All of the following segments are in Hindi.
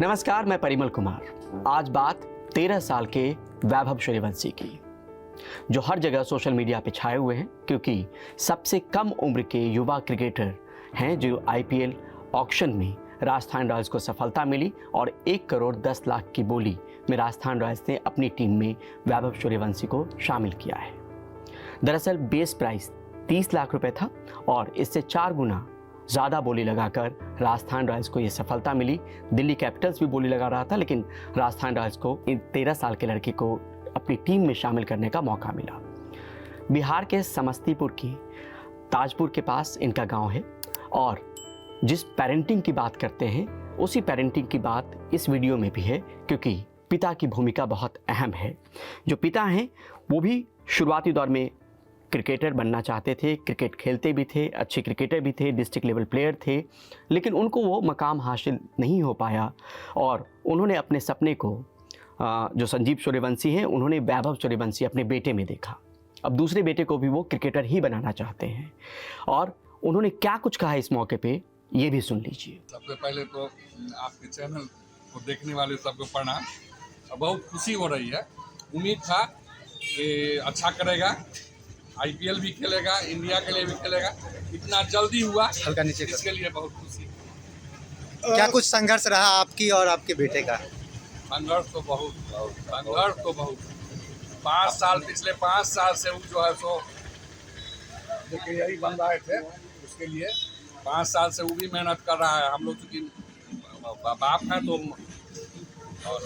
नमस्कार, मैं परिमल कुमार। आज बात 13 साल के वैभव सूर्यवंशी की, जो हर जगह सोशल मीडिया पे छाए हुए हैं क्योंकि सबसे कम उम्र के युवा क्रिकेटर हैं जो आईपीएल ऑक्शन में राजस्थान रॉयल्स को सफलता मिली और 1 करोड़ 10 लाख की बोली में राजस्थान रॉयल्स ने अपनी टीम में वैभव सूर्यवंशी को शामिल किया है। दरअसल बेस प्राइस 30 लाख रुपए था और इससे 4 गुना ज़्यादा बोली लगाकर राजस्थान रॉयल्स को ये सफलता मिली। दिल्ली कैपिटल्स भी बोली लगा रहा था, लेकिन राजस्थान रॉयल्स को इन 13 साल के लड़के को अपनी टीम में शामिल करने का मौका मिला। बिहार के समस्तीपुर की ताजपुर के पास इनका गांव है और जिस पेरेंटिंग की बात करते हैं उसी पेरेंटिंग की बात इस वीडियो में भी है, क्योंकि पिता की भूमिका बहुत अहम है। जो पिता हैं वो भी शुरुआती दौर में क्रिकेटर बनना चाहते थे, क्रिकेट खेलते भी थे, अच्छे क्रिकेटर भी थे, डिस्ट्रिक्ट लेवल प्लेयर थे, लेकिन उनको वो मकाम हासिल नहीं हो पाया और उन्होंने अपने सपने को जो संजीव सूर्यवंशी हैं उन्होंने वैभव सूर्यवंशी अपने बेटे में देखा। अब दूसरे बेटे को भी वो क्रिकेटर ही बनाना चाहते हैं और उन्होंने क्या कुछ कहा इस मौके पे ये भी सुन लीजिए। सबसे पहले तो आपके चैनल को देखने वाले सबको प्रणाम। बहुत खुशी हो रही है, उम्मीद था कि अच्छा करेगा, आईपीएल भी खेलेगा, इंडिया के लिए भी खेलेगा, इतना जल्दी हुआ हल्का नीचे इसके लिए बहुत खुशी। क्या कुछ संघर्ष रहा आपकी और आपके बेटे का? संघर्ष तो बहुत 5 साल, पिछले 5 साल से वो जो है सो देखिए यही बन रहे थे, उसके लिए 5 साल से वो भी मेहनत कर रहा है। हम लोग चूँकि बाप हैं तो और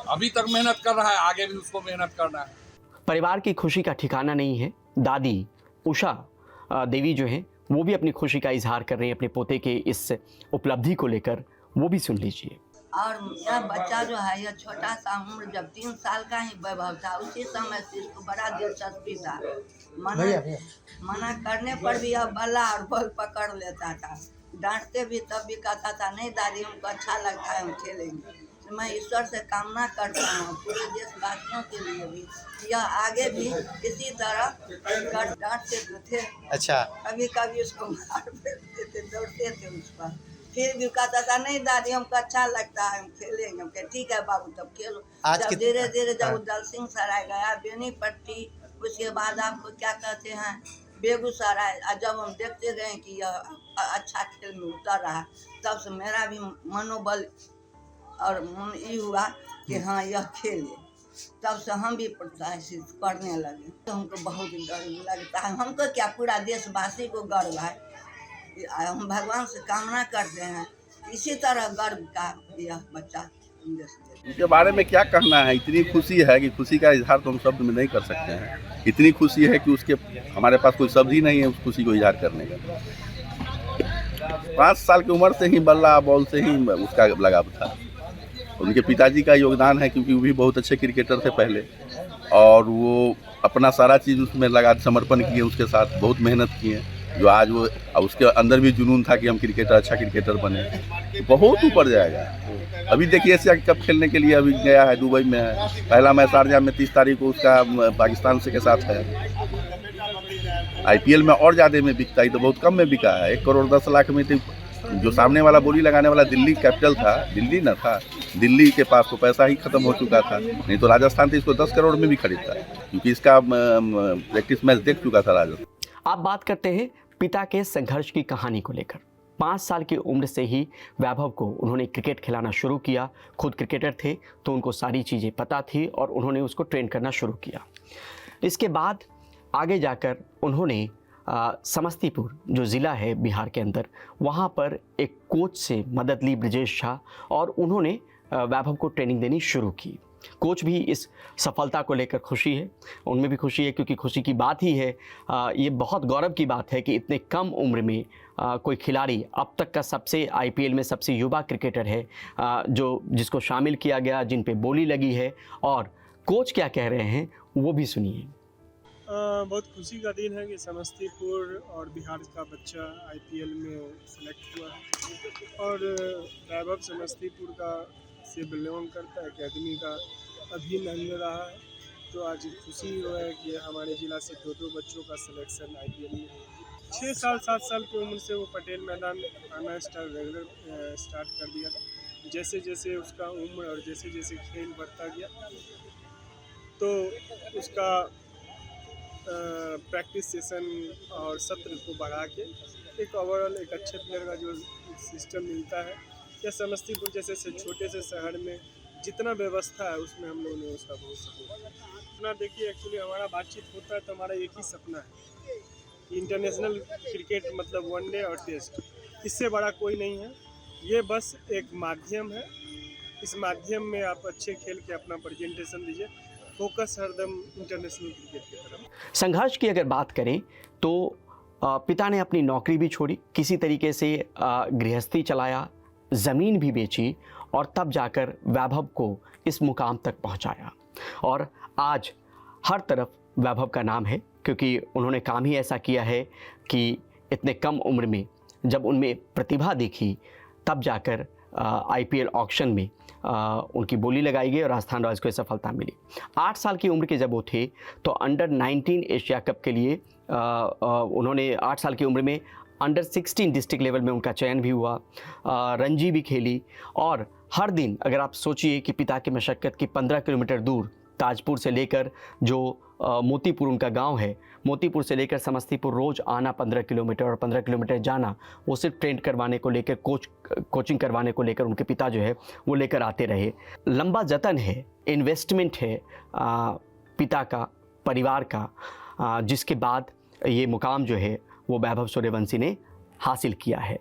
अभी तक मेहनत कर रहा है, आगे भी उसको मेहनत करना है। परिवार की खुशी का ठिकाना नहीं है। दादी उषा देवी जो हैं वो भी अपनी खुशी का इजहार कर रही हैं अपने पोते के इस उपलब्धि को लेकर, वो भी सुन लीजिए। और यह बच्चा जो है, यह छोटा सा उम्र जब 3 साल का ही वैभव था, उसी समय से इसको बड़ा दिलचस्पी था। मना करने पर भी यह बल्ला और बॉल पकड़ लेता था। डांटते भी तब भी कहता था नहीं दादी हमको अच्छा लगता है, हम खेलेंगे। तो मैं ईश्वर से कामना करता हूँ पूरे देशवासियों के लिए भी, यह आगे भी इसी तरह डांटते तो थे, अच्छा, कभी कभी उसको मार फेंकते थे, दौड़ते थे उस पर, फिर भी कहता था नहीं दादी हमको अच्छा लगता है, हम खेलेंगे। हम कहे ठीक है बाबू तब खेलो। जब धीरे धीरे जब दल सिंह सराय गया, बेनीपट्टी, उसके बाद आपको क्या कहते हैं बेगूसराय, जब हम देखते गए कि यह अच्छा खेल में उतर रहा, तब से मेरा भी मनोबल और मन ये हुआ कि हाँ यह खेले। तब से हम भी प्रोत्साहित करने लगे। तो हमको बहुत गर्व लगता है, हमको क्या पूरा देशवासी को गर्व है। हम भगवान से कामना करते हैं इसी तरह गर्व का यह बच्चा इसके बारे में क्या कहना है। इतनी खुशी है कि खुशी का इजहार तो हम शब्द में नहीं कर सकते हैं। इतनी खुशी है कि उसके हमारे पास कोई शब्द ही नहीं है उस खुशी को इजहार करने का। 5 साल की उम्र से ही बल्ला बॉल से ही उसका लगाव था। उनके पिताजी का योगदान है क्योंकि वो भी बहुत अच्छे क्रिकेटर थे पहले, और वो अपना सारा चीज़ उसमें लगा समर्पण किए, उसके साथ बहुत मेहनत किए, जो आज वो उसके अंदर भी जुनून था कि हम क्रिकेटर अच्छा क्रिकेटर बने, तो बहुत ऊपर जाएगा। अभी देखिए एशिया कप खेलने के लिए अभी गया है, दुबई में है। पहला मैच शारजाह में 30 तारीख को उसका पाकिस्तान से के साथ है। आईपीएल में और ज़्यादा में बिकता है, तो बहुत कम में बिका है। 1 करोड़ 10 लाख में। तो जो सामने वाला बोली लगाने वाला दिल्ली कैपिटल था, दिल्ली न था, दिल्ली के पास तो पैसा ही खत्म हो चुका था, नहीं तो राजस्थान तो इसको 10 करोड़ में भी खरीदता है, क्योंकि इसका प्रैक्टिस मैच देख चुका था राजस्थान। आप बात करते हैं पिता के संघर्ष की कहानी को लेकर। 5 साल की उम्र से ही वैभव को उन्होंने क्रिकेट खिलाना शुरू किया। खुद क्रिकेटर थे तो उनको सारी चीज़ें पता थी और उन्होंने उसको ट्रेन करना शुरू किया। इसके बाद आगे जाकर उन्होंने समस्तीपुर जो ज़िला है बिहार के अंदर, वहाँ पर एक कोच से मदद ली, ब्रजेश झा, और उन्होंने वैभव को ट्रेनिंग देनी शुरू की। कोच भी इस सफलता को लेकर खुशी है, उनमें भी खुशी है, क्योंकि खुशी की बात ही है। ये बहुत गौरव की बात है कि इतने कम उम्र में कोई खिलाड़ी अब तक का सबसे आईपीएल में सबसे युवा क्रिकेटर है जिसको शामिल किया गया, जिन पे बोली लगी है। और कोच क्या कह रहे हैं वो भी सुनिए। बहुत खुशी का दिन है कि समस्तीपुर और बिहार का बच्चा आईपीएल में सेलेक्ट हुआ है और वैभव समस्तीपुर का से बिलोंग करता है, अकेडमी का अभिनंदन रहा है। तो आज खुशी है कि हमारे ज़िला से 2 बच्चों का सिलेक्शन आईपीएल में 6 साल 7 साल की उम्र से वो पटेल मैदान आना रेगुलर स्टार्ट कर दिया था। जैसे जैसे उसका उम्र और जैसे जैसे खेल बढ़ता गया तो उसका प्रैक्टिस सेशन और सत्र को बढ़ा के एक ओवरऑल एक अच्छे प्लेयर का जो सिस्टम मिलता है, या समस्तीपुर जैसे से छोटे से शहर में जितना व्यवस्था है उसमें हम लोगों ने उसका बहुत सपोर्ट अपना। देखिए एक्चुअली हमारा बातचीत होता है तो हमारा एक ही सपना है कि इंटरनेशनल क्रिकेट मतलब वनडे और टेस्ट, इससे बड़ा कोई नहीं है। ये बस एक माध्यम है, इस माध्यम में आप अच्छे खेल के अपना प्रेजेंटेशन दीजिए, फोकस हरदम इंटरनेशनल क्रिकेट की तरफ। संघर्ष की अगर बात करें तो पिता ने अपनी नौकरी भी छोड़ी, किसी तरीके से गृहस्थी चलाया, ज़मीन भी बेची और तब जाकर वैभव को इस मुकाम तक पहुंचाया। और आज हर तरफ वैभव का नाम है, क्योंकि उन्होंने काम ही ऐसा किया है कि इतने कम उम्र में जब उनमें प्रतिभा दिखी तब जाकर IPL ऑक्शन में उनकी बोली लगाई गई और राजस्थान रॉयल्स को सफलता मिली। 8 साल की उम्र के जब वो थे तो अंडर 19 एशिया कप के लिए उन्होंने 8 साल की उम्र में अंडर 16 डिस्ट्रिक्ट लेवल में उनका चयन भी हुआ, रणजी भी खेली। और हर दिन अगर आप सोचिए कि पिता की मशक्क़त की 15 किलोमीटर दूर ताजपुर से लेकर जो मोतीपुर उनका गांव है, मोतीपुर से लेकर समस्तीपुर रोज़ आना 15 किलोमीटर और 15 किलोमीटर जाना, वो सिर्फ ट्रेन करवाने को लेकर कोचिंग करवाने को लेकर उनके पिता जो है वो लेकर आते रहे। लंबा जतन है, इन्वेस्टमेंट है पिता का, परिवार का, जिसके बाद ये मुकाम जो है वो वैभव सूर्यवंशी ने हासिल किया है।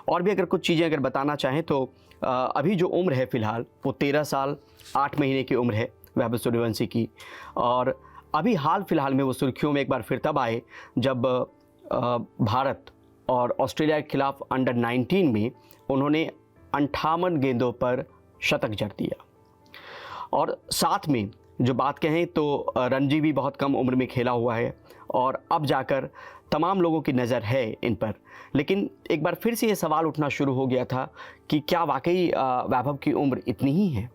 और भी अगर कुछ चीज़ें अगर बताना चाहें तो अभी जो उम्र है फ़िलहाल वो 13 साल 8 महीने की उम्र है वैभव सूर्यवंशी की। और अभी हाल फिलहाल में वो सुर्खियों में एक बार फिर तब आए जब भारत और ऑस्ट्रेलिया के खिलाफ अंडर 19 में उन्होंने 58 गेंदों पर शतक जड़ दिया। और साथ में जो बात कहें तो रणजी भी बहुत कम उम्र में खेला हुआ है और अब जाकर तमाम लोगों की नज़र है इन पर। लेकिन एक बार फिर से ये सवाल उठना शुरू हो गया था कि क्या वाकई वैभव की उम्र इतनी ही है।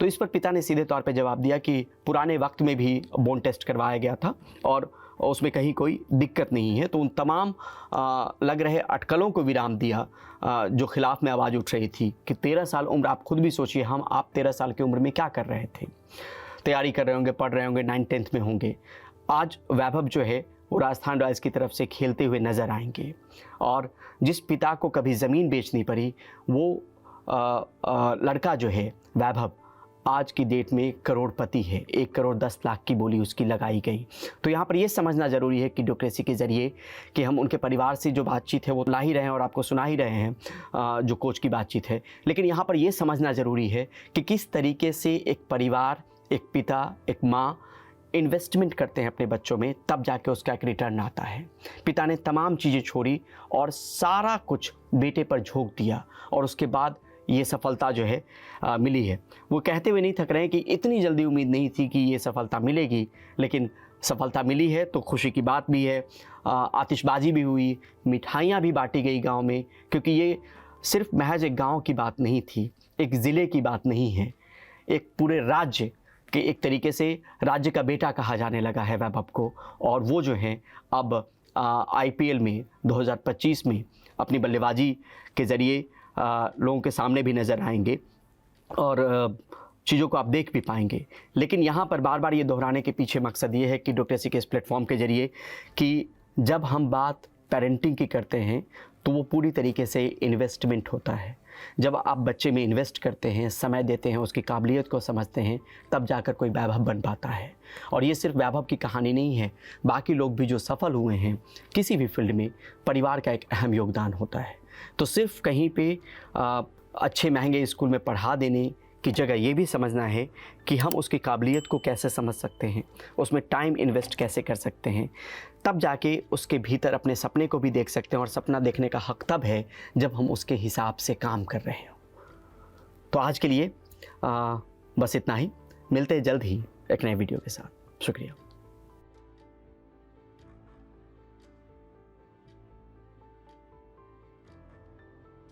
तो इस पर पिता ने सीधे तौर पे जवाब दिया कि पुराने वक्त में भी बोन टेस्ट करवाया गया था और उसमें कहीं कोई दिक्कत नहीं है। तो उन तमाम लग रहे अटकलों को विराम दिया जो खिलाफ में आवाज़ उठ रही थी कि 13 साल उम्र, आप खुद भी सोचिए आप 13 साल की उम्र में क्या कर रहे थे, तैयारी कर रहे होंगे, पढ़ रहे होंगे, 9th-10th में होंगे। आज वैभव जो है वो राजस्थान रॉयल्स की तरफ से खेलते हुए नज़र आएंगे। और जिस पिता को कभी ज़मीन बेचनी पड़ी वो लड़का जो है वैभव आज की डेट में करोड़पति है। 1 करोड़ 10 लाख की बोली उसकी लगाई गई। तो यहाँ पर ये समझना ज़रूरी है कि डेमोक्रेसी के ज़रिए कि हम उनके परिवार से जो बातचीत है वो ला ही रहे हैं और आपको सुना ही रहे हैं जो कोच की बातचीत है। लेकिन यहाँ पर ये समझना ज़रूरी है कि किस तरीके से एक परिवार, एक पिता, एक माँ इन्वेस्टमेंट करते हैं अपने बच्चों में, तब जाके उसका एक रिटर्न आता है। पिता ने तमाम चीज़ें छोड़ी और सारा कुछ बेटे पर झोंक दिया और उसके बाद ये सफलता जो है मिली है। वो कहते हुए नहीं थक रहे हैं कि इतनी जल्दी उम्मीद नहीं थी कि ये सफलता मिलेगी, लेकिन सफलता मिली है तो खुशी की बात भी है। आतिशबाजी भी हुई, मिठाइयाँ भी बांटी गई गांव में, क्योंकि ये सिर्फ महज एक गांव की बात नहीं थी, एक ज़िले की बात नहीं है, एक पूरे राज्य के एक तरीके से राज्य का बेटा कहा जाने लगा है वैभव को। और वो जो है अब IPL में 2025 में अपनी बल्लेबाजी के ज़रिए लोगों के सामने भी नज़र आएंगे और चीज़ों को आप देख भी पाएंगे। लेकिन यहाँ पर बार बार ये दोहराने के पीछे मकसद ये है कि डेमोक्रेसी के इस प्लेटफॉर्म के ज़रिए कि जब हम बात पेरेंटिंग की करते हैं तो वो पूरी तरीके से इन्वेस्टमेंट होता है। जब आप बच्चे में इन्वेस्ट करते हैं, समय देते हैं, उसकी काबिलियत को समझते हैं, तब जाकर कोई वैभव बन पाता है। और ये सिर्फ वैभव की कहानी नहीं है, बाकी लोग भी जो सफल हुए हैं किसी भी फील्ड में, परिवार का एक अहम योगदान होता है। तो सिर्फ कहीं पे अच्छे महंगे स्कूल में पढ़ा देने की जगह ये भी समझना है कि हम उसकी काबिलियत को कैसे समझ सकते हैं, उसमें टाइम इन्वेस्ट कैसे कर सकते हैं, तब जाके उसके भीतर अपने सपने को भी देख सकते हैं। और सपना देखने का हक तब है जब हम उसके हिसाब से काम कर रहे हो। तो आज के लिए बस इतना ही। मिलते हैं जल्द ही एक नए वीडियो के साथ। शुक्रिया।